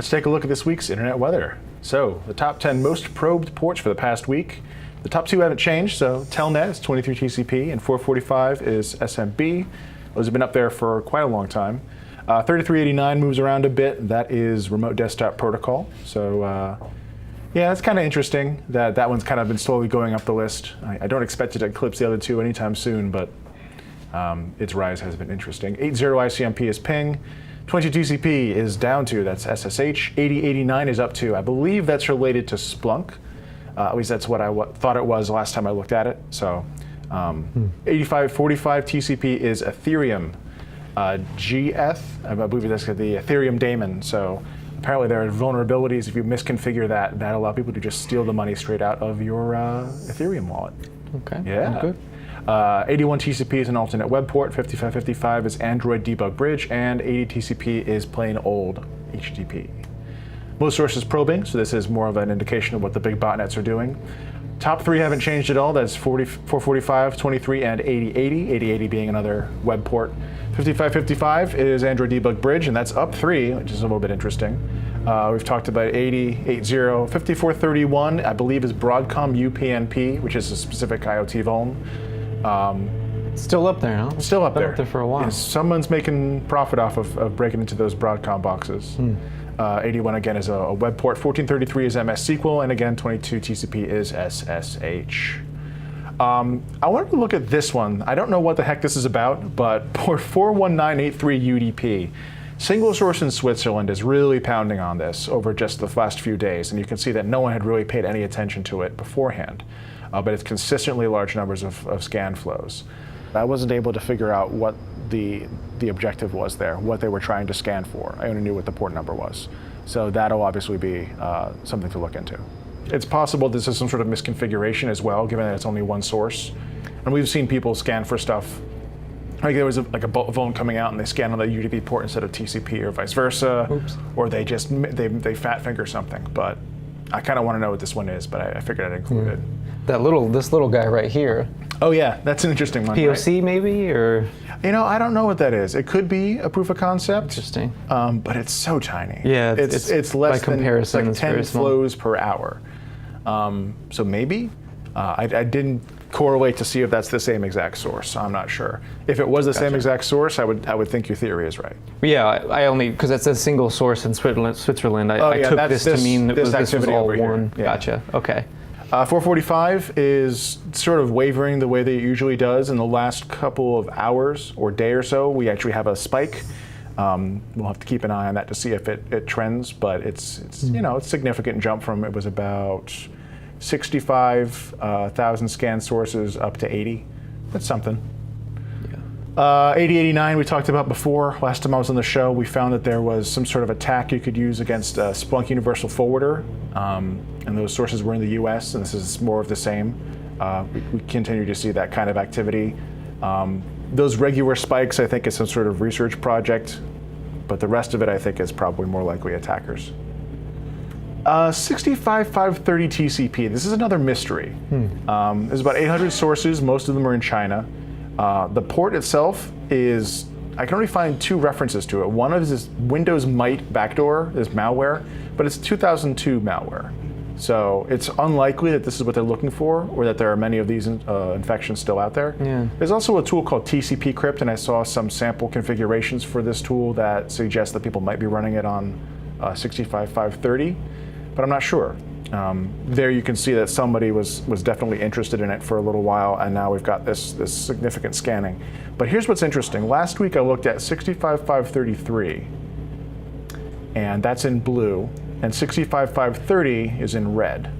let's take a look at this week's internet weather. So, the top 10 most probed ports for the past week. The top two haven't changed, so Telnet is 23 TCP and 445 is SMB. Those have been up there for quite a long time. 3389 moves around a bit. That is remote desktop protocol. So, yeah, it's kind of interesting that one's kind of been slowly going up the list. I don't expect it to eclipse the other two anytime soon, but its rise has been interesting. 80 ICMP is ping. 22 TCP is down to, that's SSH. 8089 is up to, I believe that's related to Splunk. At least that's what I thought it was last time I looked at it. So 8545 TCP is Ethereum. GF, I believe that's the Ethereum daemon. So apparently there are vulnerabilities. If you misconfigure that allow people to just steal the money straight out of your Ethereum wallet. Okay, yeah. Good. 81 TCP is an alternate web port, 5555 is Android debug bridge, and 80 TCP is plain old HTTP. Most sources probing, so this is more of an indication of what the big botnets are doing. Top three haven't changed at all. That's 445, 23, and 8080. 8080 being another web port. 5555 is Android debug bridge, and that's up 3, which is a little bit interesting. We've talked about 8080. 5431, I believe, is Broadcom UPnP, which is a specific IoT vuln. Still up there, huh? Still up there. Up there for a while. Yes, someone's making profit off of breaking into those Broadcom boxes. 81 again is a web port. 1433 is MS SQL, and again 22 TCP is SSH. I wanted to look at this one. I don't know what the heck this is about, but port 41983 UDP. Single source in Switzerland is really pounding on this over just the last few days, and you can see that no one had really paid any attention to it beforehand. But it's consistently large numbers of scan flows. I wasn't able to figure out what the objective was there, what they were trying to scan for. I only knew what the port number was. So that'll obviously be something to look into. It's possible this is some sort of misconfiguration as well, given that it's only one source. And we've seen people scan for stuff. Like there was a vuln coming out and they scan on the UDP port instead of TCP or vice versa. Oops. Or they just they fat finger something. But I kind of want to know what this one is, but I figured I'd include it. This little guy right here. Oh yeah, that's an interesting one. POC right? maybe, or? You know, I don't know what that is. It could be a proof of concept. Interesting. But it's so tiny. Yeah, it's less by comparison, than it's like 10 very small. flows per hour. So maybe. I didn't correlate to see if that's the same exact source. So I'm not sure. If it was the same exact source, I would think your theory is right. Yeah, I only because it's a single source in Switzerland. I took this to mean that this was all one. Yeah. Gotcha. Okay. 445 is sort of wavering the way that it usually does. In the last couple of hours or day or so, we actually have a spike. We'll have to keep an eye on that to see if it trends, but it's you know, it's a significant jump from it was about 65,000 scan sources up to 80. That's something. 8089 we talked about before. Last time I was on the show, we found that there was some sort of attack you could use against Splunk Universal Forwarder, and those sources were in the US, and this is more of the same. We continue to see that kind of activity. Those regular spikes, I think, is some sort of research project, but the rest of it, I think, is probably more likely attackers. 65530 TCP, this is another mystery. There's about 800 sources, most of them are in China. The port itself is, I can only find 2 references to it. One is this Windows Mite backdoor, is malware, but it's 2002 malware. So it's unlikely that this is what they're looking for, or that there are many of these infections still out there. Yeah. There's also a tool called TCP Crypt, and I saw some sample configurations for this tool that suggest that people might be running it on 65530, but I'm not sure. There you can see that somebody was definitely interested in it for a little while, and now we've got this significant scanning. But here's what's interesting. Last week I looked at 65533, and that's in blue, and 65530 is in red.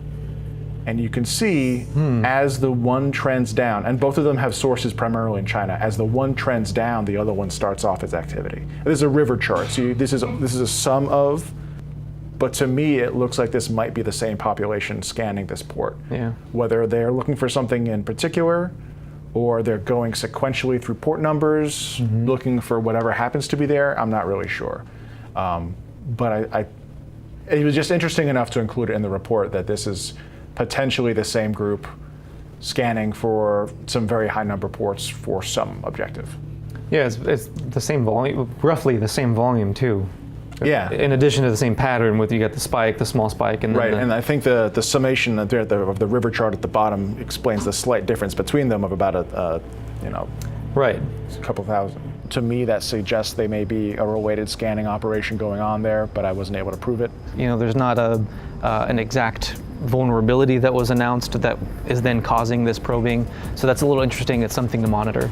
And you can see as the one trends down, and both of them have sources primarily in China, as the one trends down, the other one starts off its activity. This is a river chart, so this is a sum of. But to me, it looks like this might be the same population scanning this port. Yeah. Whether they're looking for something in particular, or they're going sequentially through port numbers, looking for whatever happens to be there, I'm not really sure. But it was just interesting enough to include it in the report that this is potentially the same group scanning for some very high number ports for some objective. Yeah, it's the same volume, roughly the same volume too. Yeah. In addition to the same pattern with you got the spike, the small spike, and then right. And I think the summation of the river chart at the bottom explains the slight difference between them of about a right, a couple thousand. To me, that suggests they may be a row-weighted scanning operation going on there, but I wasn't able to prove it. There's not an exact vulnerability that was announced that is then causing this probing. So that's a little interesting. It's something to monitor.